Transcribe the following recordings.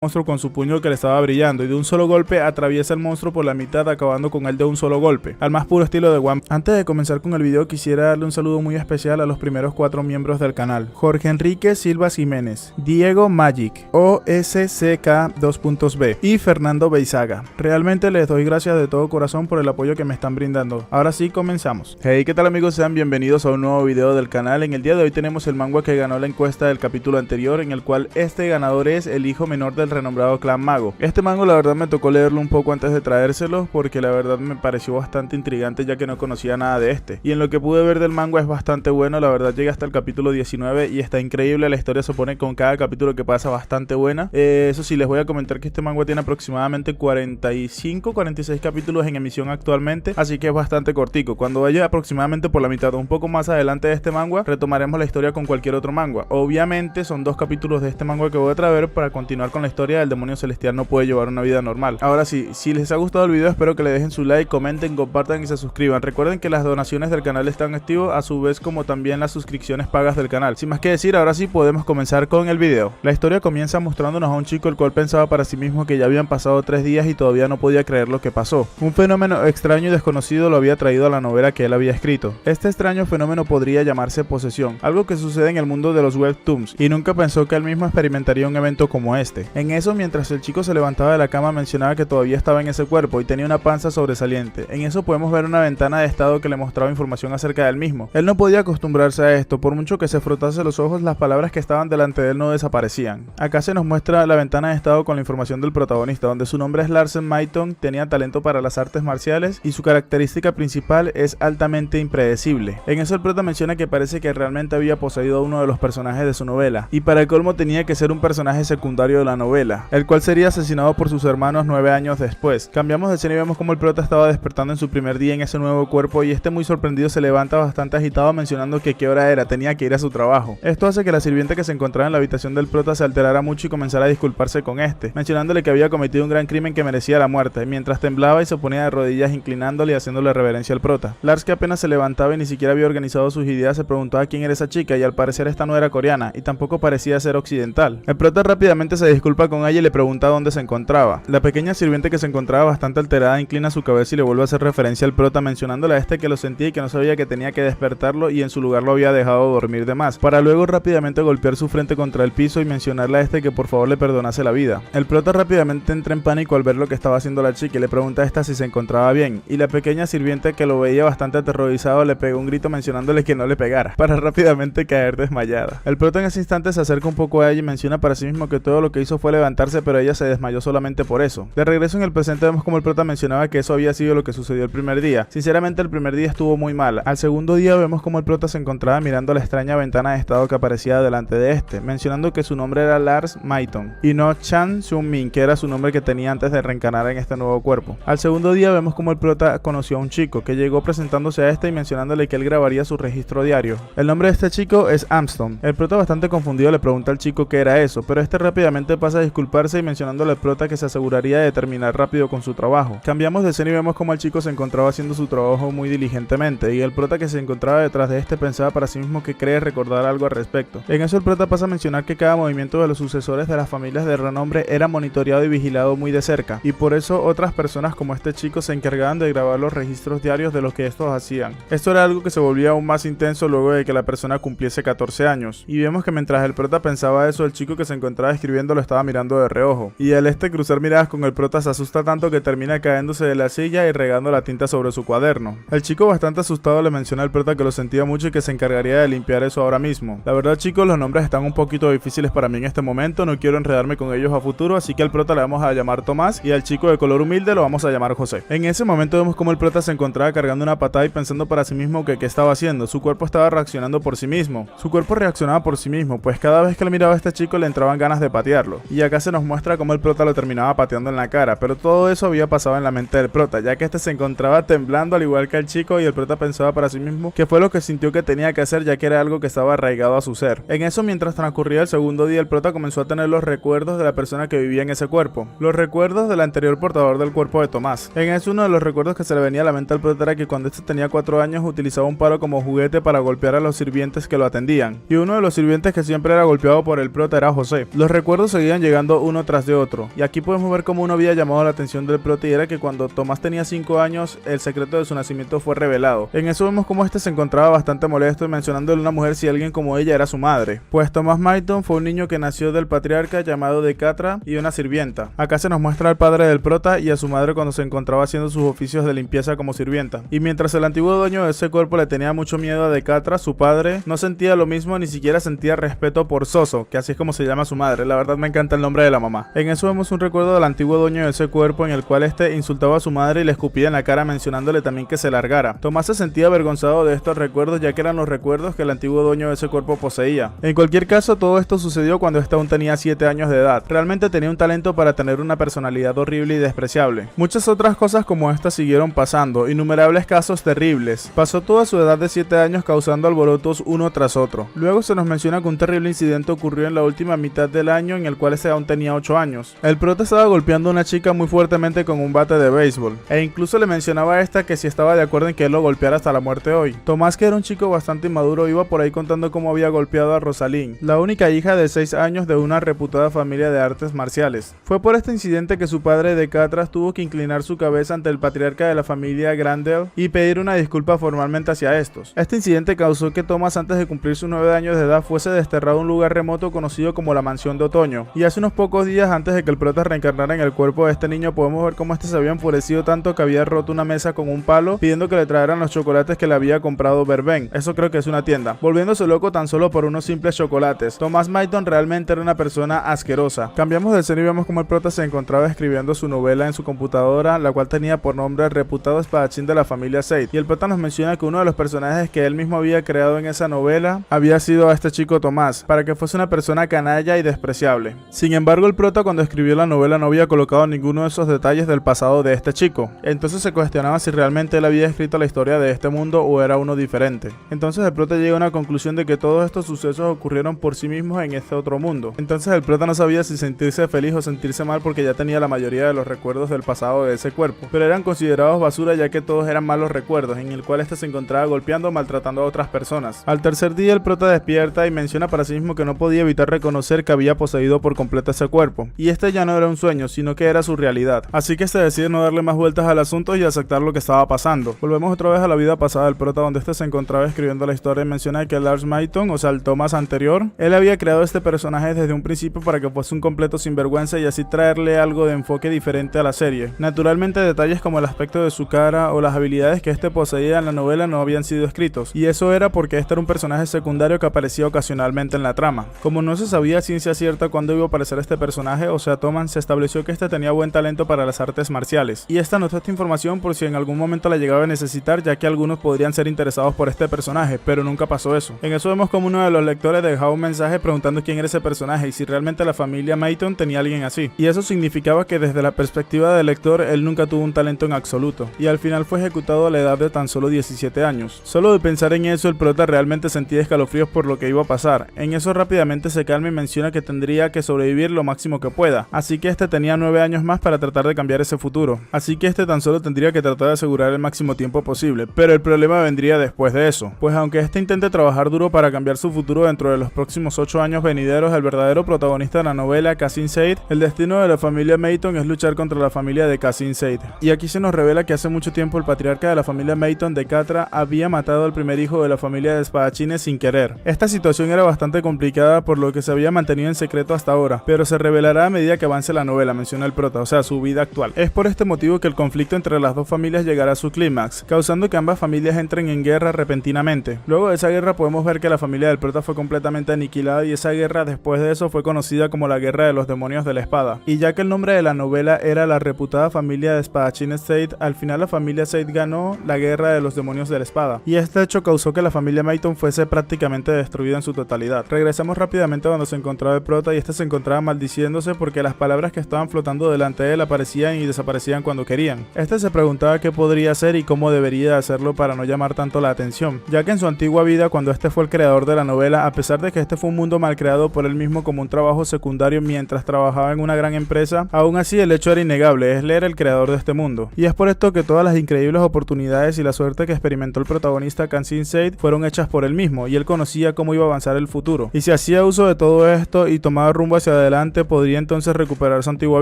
monstruo con su puño que le estaba brillando y de un solo golpe atraviesa el monstruo por la mitad, acabando con él de un solo golpe, al más puro estilo de One Piece. Antes de comenzar con el video quisiera darle un saludo muy especial a los primeros 4 miembros del canal: Jorge Enrique Silva Jiménez, Diego Magic, OSCK 2.B y Fernando Beizaga. Realmente les doy gracias de todo corazón por el apoyo que me están brindando. Ahora sí, comenzamos. Hey, ¿qué tal amigos? Sean bienvenidos a un nuevo video del canal. En el día de hoy tenemos el manga que ganó la encuesta del capítulo anterior, en el cual este ganador es el hijo menor del renombrado clan mago. Este manga la verdad me tocó leerlo un poco antes de traérselo, porque la verdad me pareció bastante intrigante ya que no conocía nada de este, y en lo que pude ver del manga es bastante bueno. La verdad llegué hasta el capítulo 19 y está increíble. La historia se pone con cada capítulo que pasa bastante buena. Eso sí, les voy a comentar que este manga tiene aproximadamente 45-46 capítulos en emisión actualmente, así que es bastante cortico. Cuando vaya aproximadamente por la mitad o un poco más adelante de este manga, retomaremos la historia con cualquier otro manga. Obviamente son 2 capítulos de este manga que voy a traer para continuar con la historia del demonio celestial no puede llevar una vida normal. Ahora sí, si les ha gustado el video espero que le dejen su like, comenten, compartan y se suscriban. Recuerden que las donaciones del canal están activas, a su vez como también las suscripciones pagas del canal. Sin más que decir, ahora sí podemos comenzar con el video. La historia comienza mostrándonos a un chico el cual pensaba para sí mismo que ya habían pasado 3 días y todavía no podía creer lo que pasó. Un fenómeno extraño y desconocido lo había traído a la novela que él había escrito. Este extraño fenómeno podría llamarse posesión, algo que sucede en el mundo de los webtoons, y nunca pensó que él mismo experimentaría un evento como este. En eso, mientras el chico se levantaba de la cama, mencionaba que todavía estaba en ese cuerpo y tenía una panza sobresaliente. En eso podemos ver una ventana de estado que le mostraba información acerca del mismo. Él no podía acostumbrarse a esto, por mucho que se frotase los ojos, las palabras que estaban delante de él no desaparecían. Acá se nos muestra la ventana de estado con la información del protagonista, donde su nombre es Larsen Maiton, tenía talento para las artes marciales y su característica principal es altamente impredecible. En eso el prota menciona que parece que realmente había poseído a uno de los personajes de su novela, y para el colmo tenía que ser un personaje secundario de la novela, el cual sería asesinado por sus hermanos 9 años después. Cambiamos de escena y vemos como el prota estaba despertando en su primer día en ese nuevo cuerpo, y este muy sorprendido se levanta bastante agitado mencionando que qué hora era, tenía que ir a su trabajo. Esto hace que la sirvienta que se encontraba en la habitación del prota se alterara mucho y comenzara a disculparse con este, mencionándole que había cometido un gran crimen que merecía la muerte, mientras temblaba y se ponía de rodillas inclinándole y haciéndole reverencia al prota. Lars, que apenas se levantaba y ni siquiera había organizado sus ideas, se preguntaba quién era esa chica, y al parecer esta no era coreana y tampoco parecía ser occidental. El prota rápidamente se disculpa con ella y le pregunta dónde se encontraba. La pequeña sirviente, que se encontraba bastante alterada, inclina su cabeza y le vuelve a hacer referencia al prota, mencionándole a este que lo sentía y que no sabía que tenía que despertarlo y en su lugar lo había dejado dormir de más, para luego rápidamente golpear su frente contra el piso y mencionarle a este que por favor le perdonase la vida. El prota rápidamente entra en pánico al ver lo que estaba haciendo la chica y le pregunta a esta si se encontraba bien, y la pequeña sirviente, que lo veía bastante aterrorizado, le pegó un grito mencionándole que no le pegara, para rápidamente caer desmayada. El prota en ese instante se acerca un poco a ella y menciona para sí mismo que todo lo que hizo fue levantarse, pero ella se desmayó solamente por eso. De regreso en el presente vemos como el prota mencionaba que eso había sido lo que sucedió el primer día. Sinceramente el primer día estuvo muy mal. Al segundo día vemos como el prota se encontraba mirando la extraña ventana de estado que aparecía delante de este, mencionando que su nombre era Lars Maiton y no Chan Seung-min, que era su nombre que tenía antes de reencarnar en este nuevo cuerpo. Al segundo día vemos como el prota conoció a un chico que llegó presentándose a este y mencionándole que él grabaría su registro diario. El nombre de este chico es Armstrong. El prota, bastante confundido, le pregunta al chico qué era eso, pero este rápidamente pasa a disculparse y mencionándole al prota que se aseguraría de terminar rápido con su trabajo. Cambiamos de escena y vemos como el chico se encontraba haciendo su trabajo muy diligentemente, y el prota que se encontraba detrás de este pensaba para sí mismo que cree recordar algo al respecto. En eso el prota pasa a mencionar que cada movimiento de los sucesores de las familias de renombre era monitoreado y vigilado muy de cerca, y por eso otras personas como este chico se encargaban de grabar los registros diarios de lo que estos hacían. Esto era algo que se volvía aún más intenso luego de que la persona cumpliese 14 años, y vemos que mientras el prota pensaba eso, el chico que se encontraba escribiendo lo estaba mirando de reojo, y al cruzar miradas con el prota se asusta tanto que termina cayéndose de la silla y regando la tinta sobre su cuaderno. El chico, bastante asustado, le menciona al prota que lo sentía mucho y que se encargaría de limpiar eso ahora mismo. La verdad, chicos, los nombres están un poquito difíciles para mí en este momento, no quiero enredarme con ellos a futuro, así que al prota le vamos a llamar Tomás y al chico de color humilde lo vamos a llamar José. En ese momento vemos como el prota se encontraba cargando una patada y pensando para sí mismo que qué estaba haciendo. Su cuerpo estaba reaccionando por sí mismo. Su cuerpo reaccionaba por sí mismo, pues cada vez que le miraba a este chico le entraban ganas de patearlo. Y acá se nos muestra cómo el prota lo terminaba pateando en la cara, pero todo eso había pasado en la mente del prota, ya que este se encontraba temblando al igual que el chico, y el prota pensaba para sí mismo que fue lo que sintió que tenía que hacer, ya que era algo que estaba arraigado a su ser. En eso, mientras transcurría el segundo día, el prota comenzó a tener los recuerdos de la persona que vivía en ese cuerpo, los recuerdos del anterior portador del cuerpo de Tomás. En eso, uno de los recuerdos que se le venía a la mente al prota era que cuando este tenía 4 años utilizaba un palo como juguete para golpear a los sirvientes que lo atendían, y uno de los sirvientes que siempre era golpeado por el prota era José. Los recuerdos seguían llegando uno tras de otro. Y aquí podemos ver cómo uno había llamado la atención del prota y era que cuando Tomás tenía 5 años, el secreto de su nacimiento fue revelado. En eso vemos cómo este se encontraba bastante molesto y mencionándole a una mujer si alguien como ella era su madre. Pues Thomas Mayton fue un niño que nació del patriarca llamado Decatra y una sirvienta. Acá se nos muestra al padre del prota y a su madre cuando se encontraba haciendo sus oficios de limpieza como sirvienta. Y mientras el antiguo dueño de ese cuerpo le tenía mucho miedo a Decatra, su padre no sentía lo mismo, ni siquiera sentía respeto por Soso, que así es como se llama su madre. La verdad me encanta el nombre de la mamá. En eso vemos un recuerdo del antiguo dueño de ese cuerpo en el cual este insultaba a su madre y le escupía en la cara mencionándole también que se largara. Tomás se sentía avergonzado de estos recuerdos ya que eran los recuerdos que el antiguo dueño de ese cuerpo poseía. En cualquier caso, todo esto sucedió cuando este aún tenía 7 años de edad. Realmente tenía un talento para tener una personalidad horrible y despreciable. Muchas otras cosas como esta siguieron pasando, innumerables casos terribles. Pasó toda su edad de 7 años causando alborotos uno tras otro. Luego se nos menciona que un terrible incidente ocurrió en la última mitad del año en el cual este aún tenía 8 años. El prota estaba golpeando a una chica muy fuertemente con un bate de béisbol, e incluso le mencionaba a esta que si estaba de acuerdo en que él lo golpeara hasta la muerte hoy. Tomás, que era un chico bastante inmaduro, iba por ahí contando cómo había golpeado a Rosalind, la única hija de 6 años de una reputada familia de artes marciales. Fue por este incidente que su padre Decatra tuvo que inclinar su cabeza ante el patriarca de la familia Grandel y pedir una disculpa formalmente hacia estos. Este incidente causó que Tomás, antes de cumplir sus 9 años de edad, fuese desterrado a un lugar remoto conocido como la Mansión de Otoño. Y hace unos pocos días antes de que el prota reencarnara en el cuerpo de este niño, podemos ver cómo este se había enfurecido tanto que había roto una mesa con un palo pidiendo que le trajeran los chocolates que le había comprado Verben. Eso creo que es una tienda. Volviéndose loco tan solo por unos simples chocolates. Thomas Mayton realmente era una persona asquerosa. Cambiamos de escena y vemos cómo el prota se encontraba escribiendo su novela en su computadora, la cual tenía por nombre El reputado espadachín de la familia Seid. Y el prota nos menciona que uno de los personajes que él mismo había creado en esa novela había sido a este chico Tomás, para que fuese una persona canalla y despreciable. Sin embargo, el prota cuando escribió la novela no había colocado ninguno de esos detalles del pasado de este chico. Entonces se cuestionaba si realmente él había escrito la historia de este mundo o era uno diferente. Entonces el prota llega a una conclusión de que todos estos sucesos ocurrieron por sí mismos en este otro mundo. Entonces el prota no sabía si sentirse feliz o sentirse mal porque ya tenía la mayoría de los recuerdos del pasado de ese cuerpo, pero eran considerados basura ya que todos eran malos recuerdos en el cual este se encontraba golpeando o maltratando a otras personas. Al tercer día el prota despierta y menciona para sí mismo que no podía evitar reconocer que había poseído por completo ese cuerpo, y este ya no era un sueño sino que era su realidad. Así que se decide no darle más vueltas al asunto y aceptar lo que estaba pasando. Volvemos otra vez a la vida pasada del prota donde este se encontraba escribiendo la historia y menciona que Lars Mayton, o sea el Thomas anterior, él había creado este personaje desde un principio para que fuese un completo sinvergüenza y así traerle algo de enfoque diferente a la serie. Naturalmente detalles como el aspecto de su cara o las habilidades que este poseía en la novela no habían sido escritos, y eso era porque este era un personaje secundario que aparecía ocasionalmente en la trama. Como no se sabía a ciencia cierta cuándo iba a aparecer este personaje, o sea Thomas, se estableció que este tenía buen talento para las artes marciales, y esta anotó esta información por si en algún momento la llegaba a necesitar, ya que algunos podrían ser interesados por este personaje, pero nunca pasó eso. En eso vemos como uno de los lectores dejaba un mensaje preguntando quién era ese personaje y si realmente la familia Mayton tenía a alguien así, y eso significaba que desde la perspectiva del lector él nunca tuvo un talento en absoluto, y al final fue ejecutado a la edad de tan solo 17 años. Solo de pensar en eso el prota realmente sentía escalofríos por lo que iba a pasar. En eso rápidamente se calma y menciona que tendría que sobrevivir lo máximo que pueda, así que este tenía 9 años más para tratar de cambiar ese futuro, así que este tan solo tendría que tratar de asegurar el máximo tiempo posible, pero el problema vendría después de eso, pues aunque este intente trabajar duro para cambiar su futuro dentro de los próximos 8 años venideros, el verdadero protagonista de la novela, Cassin Seid, el destino de la familia Mayton es luchar contra la familia de Cassin Seid, y aquí se nos revela que hace mucho tiempo el patriarca de la familia Mayton, Decatra, había matado al primer hijo de la familia de espadachines sin querer. Esta situación era bastante complicada por lo que se había mantenido en secreto hasta ahora, pero se revelará a medida que avance la novela, menciona el prota, o sea su vida actual. Es por este motivo que el conflicto entre las dos familias llegará a su clímax, causando que ambas familias entren en guerra repentinamente. Luego de esa guerra podemos ver que la familia del prota fue completamente aniquilada y esa guerra después de eso fue conocida como la Guerra de los Demonios de la Espada. Y ya que el nombre de la novela era la reputada familia de espadachines Seid, al final la familia Seid ganó la Guerra de los Demonios de la Espada, y este hecho causó que la familia Mayton fuese prácticamente destruida en su totalidad. Regresamos rápidamente a donde se encontraba el prota y este se encontraba maldiciéndose porque las palabras que estaban flotando delante de él aparecían y desaparecían cuando querían. Este se preguntaba qué podría hacer y cómo debería hacerlo para no llamar tanto la atención, ya que en su antigua vida, cuando este fue el creador de la novela, a pesar de que este fue un mundo mal creado por él mismo como un trabajo secundario mientras trabajaba en una gran empresa, aún así el hecho era innegable, él era el creador de este mundo. Y es por esto que todas las increíbles oportunidades y la suerte que experimentó el protagonista Cassin Seid fueron hechas por él mismo, y él conocía cómo iba a avanzar el futuro. Y si hacía uso de todo esto y tomaba rumbo hacia adelante podría entonces recuperar su antigua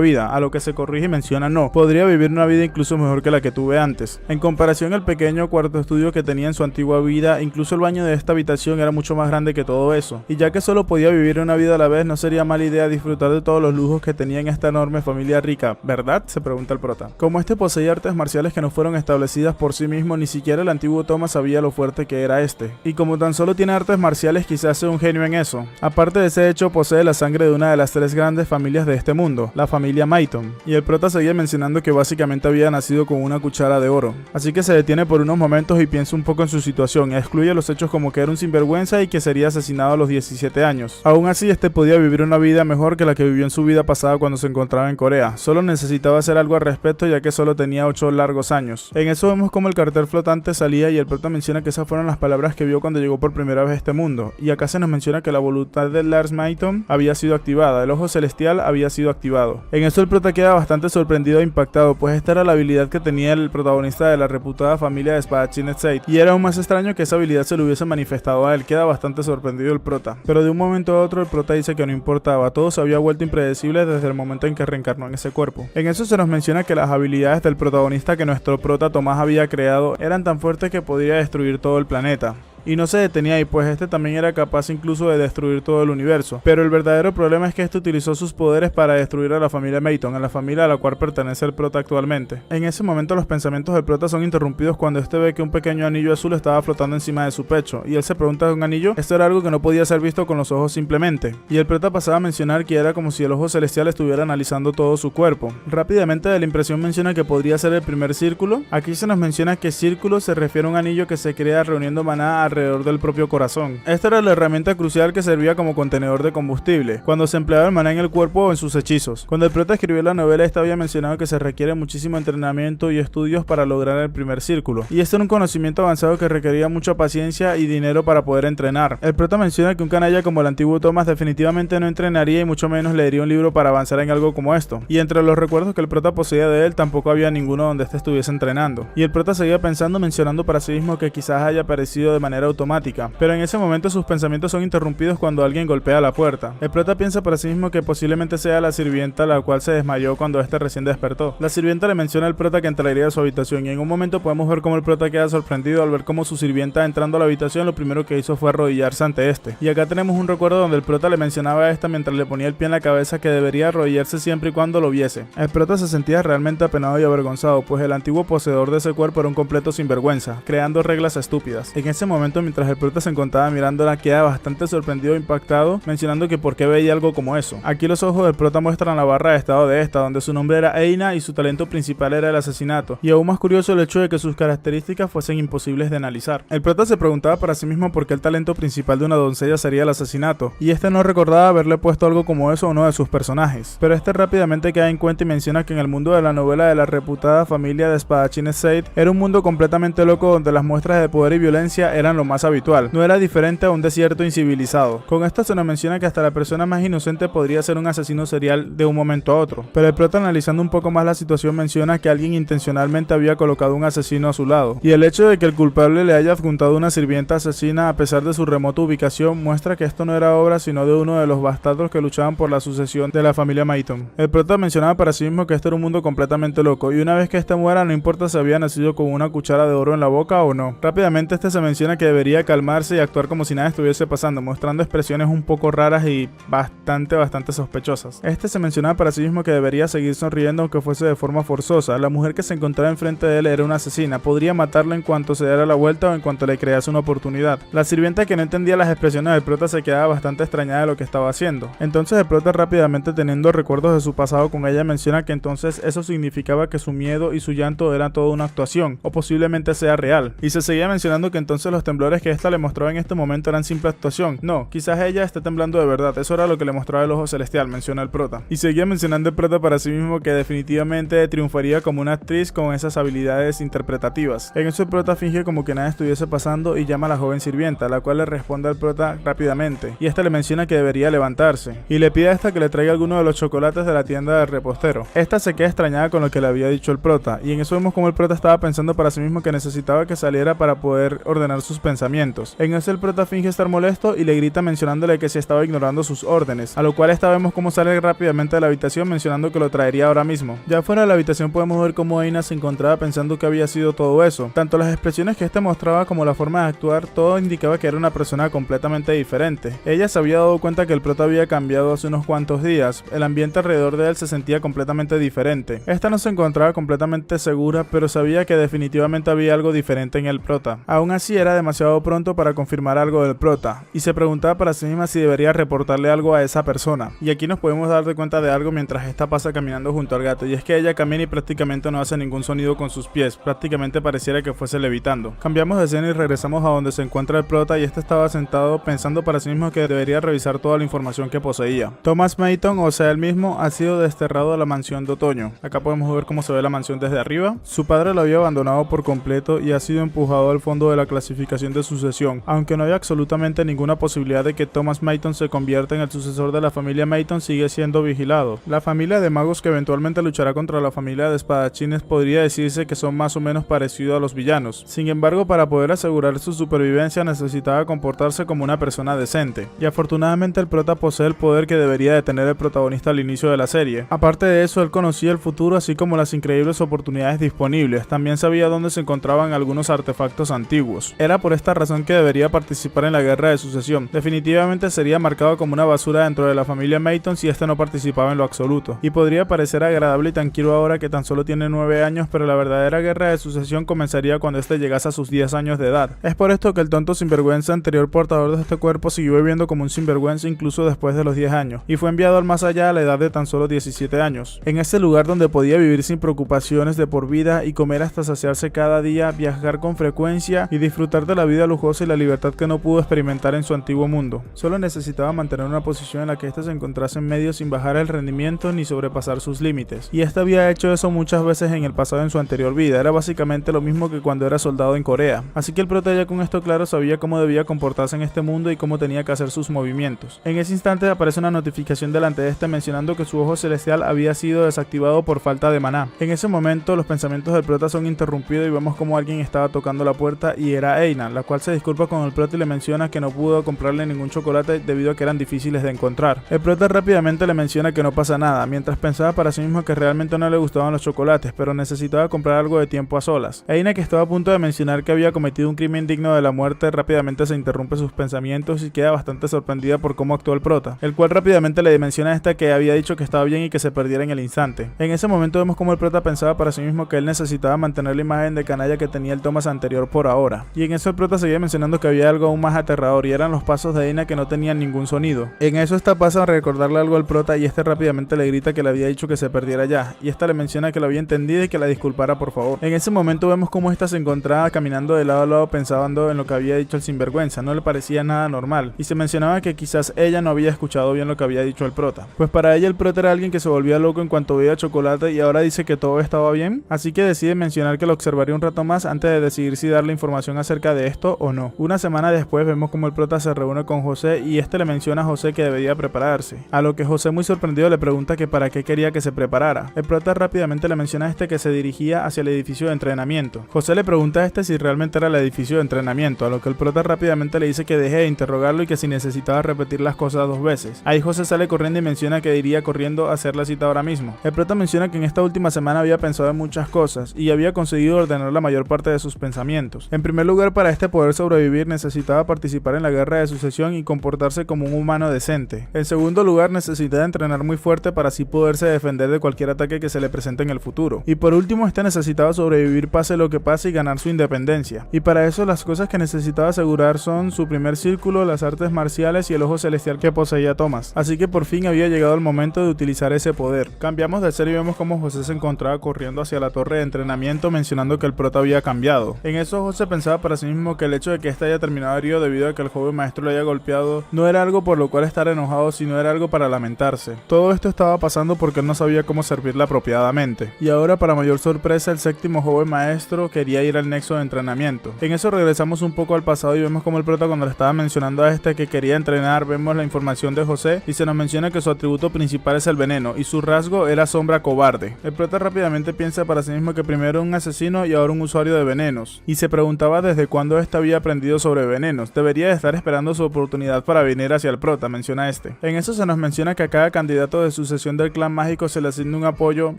vida, a lo que se corrige y menciona no, podría vivir una vida incluso mejor que la que tuve antes. En comparación al pequeño cuarto estudio que tenía en su antigua vida, incluso el baño de esta habitación era mucho más grande que todo eso, y ya que solo podía vivir una vida a la vez, no sería mala idea disfrutar de todos los lujos que tenía en esta enorme familia rica, ¿verdad?, se pregunta el prota. Como este poseía artes marciales que no fueron establecidas por sí mismo, ni siquiera el antiguo Thomas sabía lo fuerte que era este, y como tan solo tiene artes marciales, quizás sea un genio en eso. Aparte de ese hecho, posee la sangre de una de las tres grandes familias de este mundo, la familia Mayton, y el prota seguía mencionando que básicamente había nacido con una cuchara de oro. Así que se detiene por unos momentos y piensa un poco en su situación, e excluye los hechos como que era un sinvergüenza y que sería asesinado a los 17 años. Aún así, este podía vivir una vida mejor que la que vivió en su vida pasada cuando se encontraba en Corea. Solo necesitaba hacer algo al respecto, ya que solo tenía 8 largos años. En eso vemos como el cartel flotante salía y el prota menciona que esas fueron las palabras que vio cuando llegó por primera vez a este mundo. Y acá se nos menciona que la voluntad de Lars Mayton había sido activada, el ojo celestial había sido activado. En eso el prota queda bastante sorprendido e impactado, pues esta era la habilidad que tenía el protagonista de la reputada familia de espadachines Seid, y era aún más extraño que esa habilidad se le hubiese manifestado a él. Queda bastante sorprendido el prota, pero de un momento a otro el prota dice que no importaba, todo se había vuelto impredecible desde el momento en que reencarnó en ese cuerpo. En eso se nos menciona que las habilidades del protagonista que nuestro prota Tomás había creado eran tan fuertes que podía destruir todo el planeta. Y no se detenía ahí, pues este también era capaz incluso de destruir todo el universo. Pero el verdadero problema es que este utilizó sus poderes para destruir a la familia Mayton, a la familia a la cual pertenece el prota actualmente. En ese momento los pensamientos del prota son interrumpidos cuando este ve que un pequeño anillo azul estaba flotando encima de su pecho, y él se pregunta de un anillo. Esto era algo que no podía ser visto con los ojos simplemente. Y el prota pasaba a mencionar que era como si el ojo celestial estuviera analizando todo su cuerpo. Rápidamente de la impresión menciona que podría ser el primer círculo. Aquí se nos menciona que círculo se refiere a un anillo que se crea reuniendo maná alrededor del propio corazón. Esta era la herramienta crucial que servía como contenedor de combustible cuando se empleaba el maná en el cuerpo o en sus hechizos. Cuando el prota escribió la novela, esta había mencionado que se requiere muchísimo entrenamiento y estudios para lograr el primer círculo, y este era un conocimiento avanzado que requería mucha paciencia y dinero para poder entrenar. El prota menciona que un canalla como el antiguo Thomas definitivamente no entrenaría y mucho menos leería un libro para avanzar en algo como esto, y entre los recuerdos que el prota poseía de él tampoco había ninguno donde este estuviese entrenando. Y el prota seguía pensando, mencionando para sí mismo que quizás haya aparecido de manera automática, pero en ese momento sus pensamientos son interrumpidos cuando alguien golpea la puerta. El prota piensa para sí mismo que posiblemente sea la sirvienta, la cual se desmayó cuando este recién despertó. La sirvienta le menciona al prota que entraría a su habitación, y en un momento podemos ver cómo el prota queda sorprendido al ver cómo su sirvienta, entrando a la habitación, lo primero que hizo fue arrodillarse ante este. Y acá tenemos un recuerdo donde el prota le mencionaba a esta mientras le ponía el pie en la cabeza que debería arrodillarse siempre y cuando lo viese. El prota se sentía realmente apenado y avergonzado, pues el antiguo poseedor de ese cuerpo era un completo sinvergüenza, creando reglas estúpidas. En ese momento, mientras el prota se encontraba mirándola, queda bastante sorprendido e impactado, mencionando que por qué veía algo como eso. Aquí los ojos del prota muestran la barra de estado de esta, donde su nombre era Eina y su talento principal era el asesinato, y aún más curioso el hecho de que sus características fuesen imposibles de analizar. El prota se preguntaba para sí mismo por qué el talento principal de una doncella sería el asesinato, y este no recordaba haberle puesto algo como eso a uno de sus personajes, pero este rápidamente queda en cuenta y menciona que en el mundo de la novela de la reputada familia de espadachines Seid era un mundo completamente loco donde las muestras de poder y violencia eran lo más habitual, no era diferente a un desierto incivilizado. Con esto se nos menciona que hasta la persona más inocente podría ser un asesino serial de un momento a otro, pero el prota, analizando un poco más la situación, menciona que alguien intencionalmente había colocado un asesino a su lado, y el hecho de que el culpable le haya adjuntado una sirvienta asesina a pesar de su remota ubicación muestra que esto no era obra sino de uno de los bastardos que luchaban por la sucesión de la familia Mayton. El prota mencionaba para sí mismo que este era un mundo completamente loco, y una vez que este muera no importa si había nacido con una cuchara de oro en la boca o no. Rápidamente este se menciona que debería calmarse y actuar como si nada estuviese pasando, mostrando expresiones un poco raras y bastante sospechosas. Este se mencionaba para sí mismo que debería seguir sonriendo aunque fuese de forma forzosa. La mujer que se encontraba enfrente de él era una asesina, podría matarlo en cuanto se diera la vuelta o en cuanto le crease una oportunidad. La sirvienta, que no entendía las expresiones del prota, se quedaba bastante extrañada de lo que estaba haciendo. Entonces el prota, rápidamente teniendo recuerdos de su pasado con ella, menciona que entonces eso significaba que su miedo y su llanto era toda una actuación, o posiblemente sea real. Y se seguía mencionando que entonces los temblores que esta le mostraba en este momento eran simple actuación. No, quizás ella esté temblando de verdad, eso era lo que le mostraba el ojo celestial, menciona el prota. Y seguía mencionando el prota para sí mismo que definitivamente triunfaría como una actriz con esas habilidades interpretativas. En eso el prota finge como que nada estuviese pasando y llama a la joven sirvienta, la cual le responde al prota rápidamente, y esta le menciona que debería levantarse, y le pide a esta que le traiga alguno de los chocolates de la tienda del repostero. Esta se queda extrañada con lo que le había dicho el prota, y en eso vemos como el prota estaba pensando para sí mismo que necesitaba que saliera para poder ordenar sus pensamientos. En eso el prota finge estar molesto y le grita mencionándole que se estaba ignorando sus órdenes, a lo cual esta vemos cómo sale rápidamente de la habitación mencionando que lo traería ahora mismo. Ya fuera de la habitación podemos ver cómo Eina se encontraba pensando que había sido todo eso. Tanto las expresiones que este mostraba como la forma de actuar, todo indicaba que era una persona completamente diferente. Ella se había dado cuenta que el prota había cambiado hace unos cuantos días, el ambiente alrededor de él se sentía completamente diferente. Esta no se encontraba completamente segura, pero sabía que definitivamente había algo diferente en el prota. Aún así era demasiado pronto para confirmar algo del prota, y se preguntaba para sí misma si debería reportarle algo a esa persona. Y aquí nos podemos dar cuenta de algo mientras esta pasa caminando junto al gato, y es que ella camina y prácticamente no hace ningún sonido con sus pies, prácticamente pareciera que fuese levitando. Cambiamos de escena y regresamos a donde se encuentra el prota, y este estaba sentado pensando para sí mismo que debería revisar toda la información que poseía. Thomas Mayton, o sea él mismo, ha sido desterrado de la mansión de otoño. Acá podemos ver cómo se ve la mansión desde arriba. Su padre lo había abandonado por completo y ha sido empujado al fondo de la clasificación de sucesión. Aunque no hay absolutamente ninguna posibilidad de que Thomas Mayton se convierta en el sucesor de la familia Mayton, sigue siendo vigilado. La familia de magos que eventualmente luchará contra la familia de espadachines podría decirse que son más o menos parecidos a los villanos. Sin embargo, para poder asegurar su supervivencia necesitaba comportarse como una persona decente. Y afortunadamente el prota posee el poder que debería de tener el protagonista al inicio de la serie. Aparte de eso, él conocía el futuro así como las increíbles oportunidades disponibles. También sabía dónde se encontraban algunos artefactos antiguos. Era por esta razón que debería participar en la guerra de sucesión. Definitivamente sería marcado como una basura dentro de la familia Mayton si este no participaba en lo absoluto. Y podría parecer agradable y tranquilo ahora que tan solo tiene 9 años, pero la verdadera guerra de sucesión comenzaría cuando este llegase a sus 10 años de edad. Es por esto que el tonto sinvergüenza anterior portador de este cuerpo siguió viviendo como un sinvergüenza incluso después de los 10 años, y fue enviado al más allá a la edad de tan solo 17 años. En ese lugar donde podía vivir sin preocupaciones de por vida y comer hasta saciarse cada día, viajar con frecuencia y disfrutar de la vida lujosa y la libertad que no pudo experimentar en su antiguo mundo. Solo necesitaba mantener una posición en la que éste se encontrase en medio sin bajar el rendimiento ni sobrepasar sus límites. Y este había hecho eso muchas veces en el pasado en su anterior vida. Era básicamente lo mismo que cuando era soldado en Corea. Así que el prota ya con esto claro sabía cómo debía comportarse en este mundo y cómo tenía que hacer sus movimientos. En ese instante aparece una notificación delante de este mencionando que su ojo celestial había sido desactivado por falta de maná. En ese momento los pensamientos del prota son interrumpidos y vemos como alguien estaba tocando la puerta y era Eina, la cual se disculpa con el prota y le menciona que no pudo comprarle ningún chocolate debido a que eran difíciles de encontrar. El prota rápidamente le menciona que no pasa nada, mientras pensaba para sí mismo que realmente no le gustaban los chocolates, pero necesitaba comprar algo de tiempo a solas. Eina, que estaba a punto de mencionar que había cometido un crimen digno de la muerte, rápidamente se interrumpe sus pensamientos y queda bastante sorprendida por cómo actuó el prota, el cual rápidamente le menciona a esta que había dicho que estaba bien y que se perdiera en el instante. En ese momento vemos como el prota pensaba para sí mismo que él necesitaba mantener la imagen de canalla que tenía el Thomas anterior por ahora, y en eso el prota seguía mencionando que había algo aún más aterrador y eran los pasos de Eina que no tenían ningún sonido. En eso esta pasa a recordarle algo al prota y este rápidamente le grita que le había dicho que se perdiera ya, y esta le menciona que lo había entendido y que la disculpara por favor. En ese momento vemos cómo esta se encontraba caminando de lado a lado pensando en lo que había dicho el sinvergüenza, no le parecía nada normal, y se mencionaba que quizás ella no había escuchado bien lo que había dicho el prota, pues para ella el prota era alguien que se volvía loco en cuanto veía chocolate y ahora dice que todo estaba bien, así que decide mencionar que lo observaría un rato más antes de decidir si darle información acerca de esto o no. Una semana después vemos como el prota se reúne con José y este le menciona a José que debería prepararse, a lo que José muy sorprendido le pregunta que para qué quería que se preparara. El prota rápidamente le menciona a este que se dirigía hacia el edificio de entrenamiento. José le pregunta a este si realmente era el edificio de entrenamiento, a lo que el prota rápidamente le dice que deje de interrogarlo y que si necesitaba repetir las cosas 2 veces. Ahí José sale corriendo y menciona que iría corriendo a hacer la cita ahora mismo. El prota menciona que en esta última semana había pensado en muchas cosas y había conseguido ordenar la mayor parte de sus pensamientos. En primer lugar, para este poder sobrevivir necesitaba participar en la guerra de sucesión y comportarse como un humano decente. En segundo lugar, necesitaba entrenar muy fuerte para así poderse defender de cualquier ataque que se le presente en el futuro. Y por último, este necesitaba sobrevivir pase lo que pase y ganar su independencia. Y para eso las cosas que necesitaba asegurar son su primer círculo, las artes marciales y el ojo celestial que poseía Thomas. Así que por fin había llegado el momento de utilizar ese poder. Cambiamos de serie y vemos como José se encontraba corriendo hacia la torre de entrenamiento mencionando que el prota había cambiado. En eso José pensaba para sí mismo que el hecho de que este haya terminado herido debido a que el joven maestro lo haya golpeado no era algo por lo cual estar enojado, sino era algo para lamentarse. Todo esto estaba pasando porque él no sabía cómo servirla apropiadamente. Y ahora, para mayor sorpresa, el séptimo joven maestro quería ir al nexo de entrenamiento. En eso regresamos un poco al pasado y vemos como el prota, cuando le estaba mencionando a este que quería entrenar, vemos la información de José y se nos menciona que su atributo principal es el veneno y su rasgo era sombra cobarde. El prota rápidamente piensa para sí mismo que primero un asesino y ahora un usuario de venenos, y se preguntaba desde cuándo todo este había aprendido sobre venenos. Debería de estar esperando su oportunidad para venir hacia el prota, menciona este. En eso se nos menciona que a cada candidato de sucesión del clan mágico se le asigna un apoyo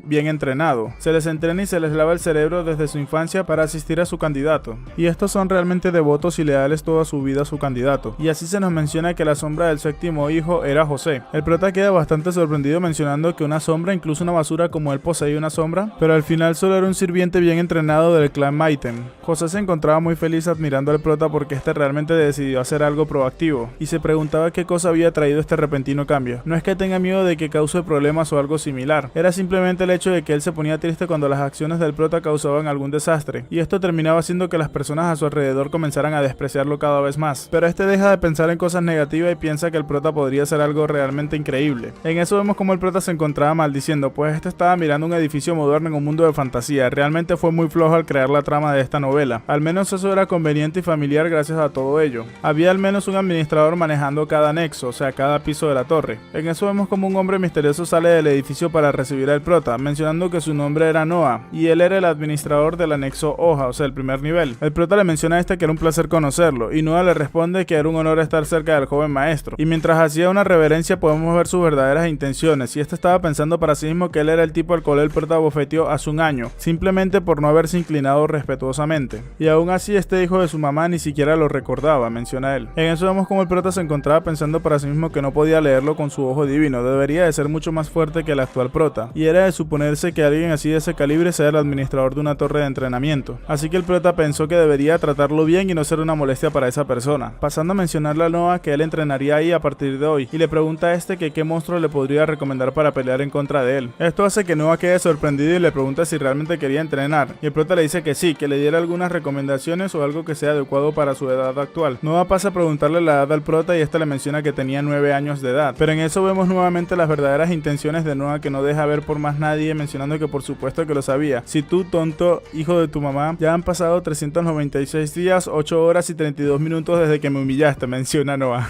bien entrenado. Se les entrena y se les lava el cerebro desde su infancia para asistir a su candidato. Y estos son realmente devotos y leales toda su vida a su candidato. Y así se nos menciona que la sombra del séptimo hijo era José. El prota queda bastante sorprendido mencionando que una sombra, incluso una basura como él, poseía una sombra, pero al final solo era un sirviente bien entrenado del clan Maiten. José se encontraba muy feliz admirando al prota porque este realmente decidió hacer algo proactivo y se preguntaba qué cosa había traído este repentino cambio. No es que tenga miedo de que cause problemas o algo similar, era simplemente el hecho de que él se ponía triste cuando las acciones del prota causaban algún desastre, y esto terminaba haciendo que las personas a su alrededor comenzaran a despreciarlo cada vez más. Pero este deja de pensar en cosas negativas y piensa que el prota podría ser algo realmente increíble. En eso vemos como el prota se encontraba maldiciendo, pues este estaba mirando un edificio moderno en un mundo de fantasía. Realmente fue muy flojo al crear la trama de esta novela. Al menos eso era conveniente y familiar gracias a todo ello. Había al menos un administrador manejando cada anexo, o sea, cada piso de la torre. En eso vemos como un hombre misterioso sale del edificio para recibir al prota, mencionando que su nombre era Noah, y él era el administrador del anexo Hoja, o sea, el primer nivel. El prota le menciona a este que era un placer conocerlo, y Noah le responde que era un honor estar cerca del joven maestro. Y mientras hacía una reverencia podemos ver sus verdaderas intenciones, y este estaba pensando para sí mismo que él era el tipo al cual el prota bofeteó hace un año, simplemente por no haberse inclinado respetuosamente. Y aún así este hijo de su mamá ni siquiera lo recordaba, menciona él. En eso vemos como el prota se encontraba pensando para sí mismo que no podía leerlo con su ojo divino, debería de ser mucho más fuerte que el actual prota, y era de suponerse que alguien así de ese calibre sea el administrador de una torre de entrenamiento. Así que el prota pensó que debería tratarlo bien y no ser una molestia para esa persona, pasando a mencionarle a Noah que él entrenaría ahí a partir de hoy, y le pregunta a este que qué monstruo le podría recomendar para pelear en contra de él. Esto hace que Noah quede sorprendido y le pregunta si realmente quería entrenar, y el prota le dice que sí, que le diera algunas recomendaciones o algo que sea adecuado para su edad actual. Noah pasa a preguntarle la edad al prota y este le menciona que tenía 9 años de edad, pero en eso vemos nuevamente las verdaderas intenciones de Noah, que no deja ver por más nadie, mencionando que por supuesto que lo sabía. Si tú, tonto hijo de tu mamá, ya han pasado 396 días, 8 horas y 32 minutos desde que me humillaste, menciona Noah.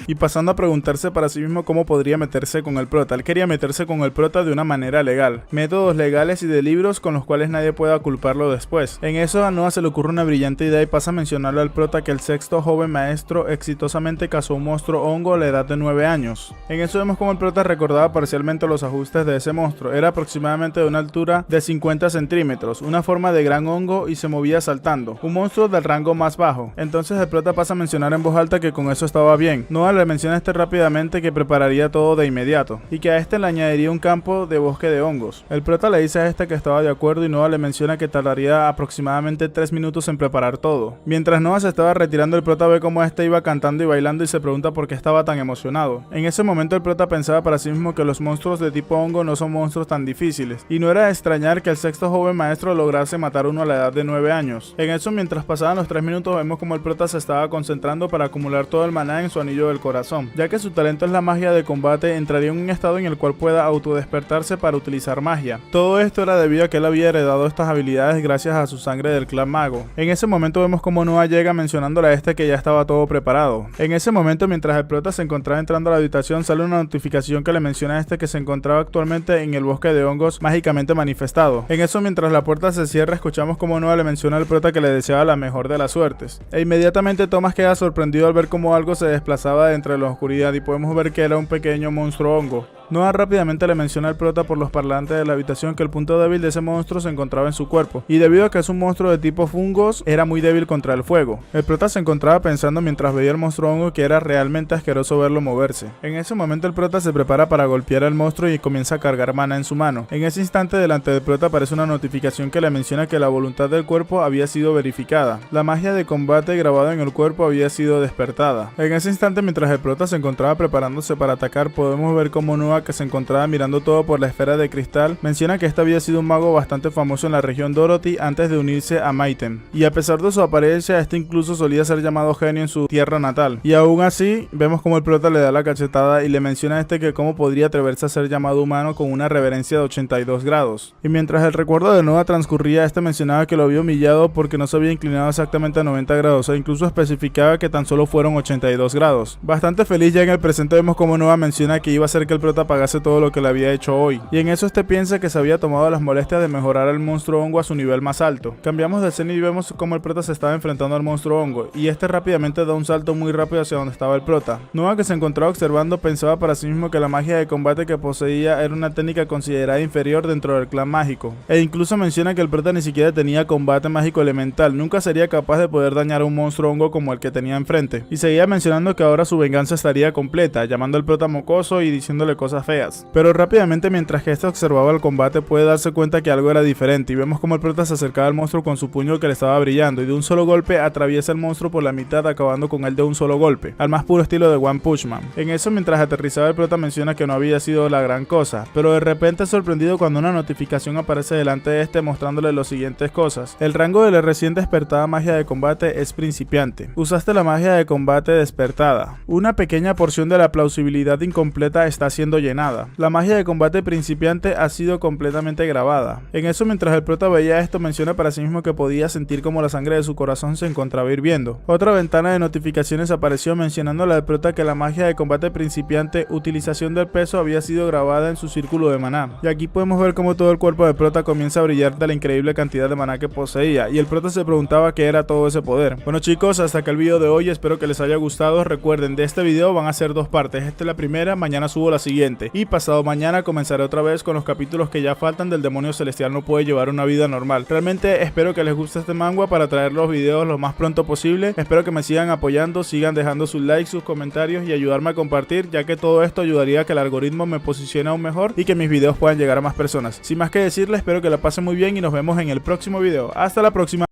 Y pasando a preguntarse para sí mismo cómo podría meterse con el prota. Él quería meterse con el prota de una manera legal, métodos legales y de libros con los cuales nadie pueda culparlo después. En eso a Noah se le ocurre una brillante idea y pasa a mencionarle al prota que el sexto joven maestro exitosamente cazó un monstruo hongo a la edad de 9 años. En eso vemos como el prota recordaba parcialmente los ajustes de ese monstruo. Era aproximadamente de una altura de 50 centímetros, una forma de gran hongo y se movía saltando, un monstruo del rango más bajo. Entonces el prota pasa a mencionar en voz alta que con eso estaba bien. Noah le menciona a este rápidamente que prepararía todo de inmediato y que a este le añadiría un campo de bosque de hongos. El prota le dice a este que estaba de acuerdo y Noah le menciona que tardaría aproximadamente 3 minutos en preparar todo. Mientras Noah se estaba retirando, el prota ve como este iba cantando y bailando y se pregunta por qué estaba tan emocionado. En ese momento el prota pensaba para sí mismo que los monstruos de tipo hongo no son monstruos tan difíciles, y no era de extrañar que el sexto joven maestro lograse matar uno a la edad de 9 años. En eso, mientras pasaban los 3 minutos, vemos como el prota se estaba concentrando para acumular todo el maná en su anillo del corazón, ya que su talento es la magia de combate. Entraría en un estado en el cual pueda autodespertarse para utilizar magia. Todo esto era debido a que él había heredado estas habilidades gracias a su sangre del clan mago. En ese momento vemos como Noah llega mencionándole a este que ya estaba todo preparado. En ese momento, mientras el prota se encontraba entrando a la habitación, sale una notificación que le menciona a este que se encontraba actualmente en el bosque de hongos mágicamente manifestado. En eso, mientras la puerta se cierra, escuchamos como Noah le menciona al prota que le deseaba la mejor de las suertes. E inmediatamente Thomas queda sorprendido al ver cómo algo se desplazaba de entre la oscuridad y podemos ver que era un pequeño monstruo hongo. Noah rápidamente le menciona al prota por los parlantes de la habitación que el punto débil de ese monstruo se encontraba en su cuerpo, y debido a que es un monstruo de tipo fungos, era muy débil contra el fuego. El prota se encontraba pensando mientras veía el monstruo hongo que era realmente asqueroso verlo moverse. En ese momento el prota se prepara para golpear al monstruo y comienza a cargar mana en su mano. En ese instante delante del prota aparece una notificación que le menciona que la voluntad del cuerpo había sido verificada. La magia de combate grabada en el cuerpo había sido despertada. En ese instante, mientras el prota se encontraba preparándose para atacar, podemos ver cómo Noah, que se encontraba mirando todo por la esfera de cristal, menciona que este había sido un mago bastante famoso en la región Dorothy antes de unirse a Maiten, y a pesar de su apariencia, este incluso solía ser llamado genio en su tierra natal. Y aún así, vemos como el prota le da la cachetada y le menciona a este que cómo podría atreverse a ser llamado humano con una reverencia de 82 grados. Y mientras el recuerdo de Noah transcurría, este mencionaba que lo había humillado porque no se había inclinado exactamente a 90 grados, e incluso especificaba que tan solo fueron 82 grados. Bastante feliz, ya en el presente vemos como Noah menciona que iba a hacer que el prota pagase todo lo que le había hecho hoy. Y en eso este piensa que se había tomado las molestias de mejorar al monstruo hongo a su nivel más alto. Cambiamos de escena y vemos como el prota se estaba enfrentando al monstruo hongo, y este rápidamente da un salto muy rápido hacia donde estaba el prota. Noah, que se encontraba observando, pensaba para sí mismo que la magia de combate que poseía era una técnica considerada inferior dentro del clan mágico, e incluso menciona que el prota ni siquiera tenía combate mágico elemental, nunca sería capaz de poder dañar a un monstruo hongo como el que tenía enfrente, y seguía mencionando que ahora su venganza estaría completa, llamando al prota mocoso y diciéndole cosas feas. Pero rápidamente, mientras que este observaba el combate, puede darse cuenta que algo era diferente, y vemos como el prota se acercaba al monstruo con su puño que le estaba brillando, y de un solo golpe atraviesa el monstruo por la mitad, acabando con él de un solo golpe, al más puro estilo de One Punch Man. En eso, mientras aterrizaba, el prota menciona que no había sido la gran cosa, pero de repente es sorprendido cuando una notificación aparece delante de este mostrándole las siguientes cosas. El rango de la recién despertada magia de combate es principiante. Usaste la magia de combate despertada. Una pequeña porción de la plausibilidad incompleta está siendo llenada. La magia de combate principiante ha sido completamente grabada. En eso, mientras el prota veía esto, menciona para sí mismo que podía sentir como la sangre de su corazón se encontraba hirviendo. Otra ventana de notificaciones apareció mencionándole al prota que la magia de combate principiante, utilización del peso, había sido grabada en su círculo de maná. Y aquí podemos ver cómo todo el cuerpo del prota comienza a brillar de la increíble cantidad de maná que poseía, y el prota se preguntaba qué era todo ese poder. Bueno chicos, hasta acá el video de hoy, espero que les haya gustado. Recuerden, de este video van a ser dos partes, esta es la primera, mañana subo la siguiente, y pasado mañana comenzaré otra vez con los capítulos que ya faltan del demonio celestial no puede llevar una vida normal. Realmente espero que les guste este manga para traer los videos lo más pronto posible. Espero que me sigan apoyando, sigan dejando sus likes, sus comentarios y ayudarme a compartir, ya que todo esto ayudaría a que el algoritmo me posicione aún mejor y que mis videos puedan llegar a más personas. Sin más que decirles, espero que la pasen muy bien y nos vemos en el próximo video. Hasta la próxima.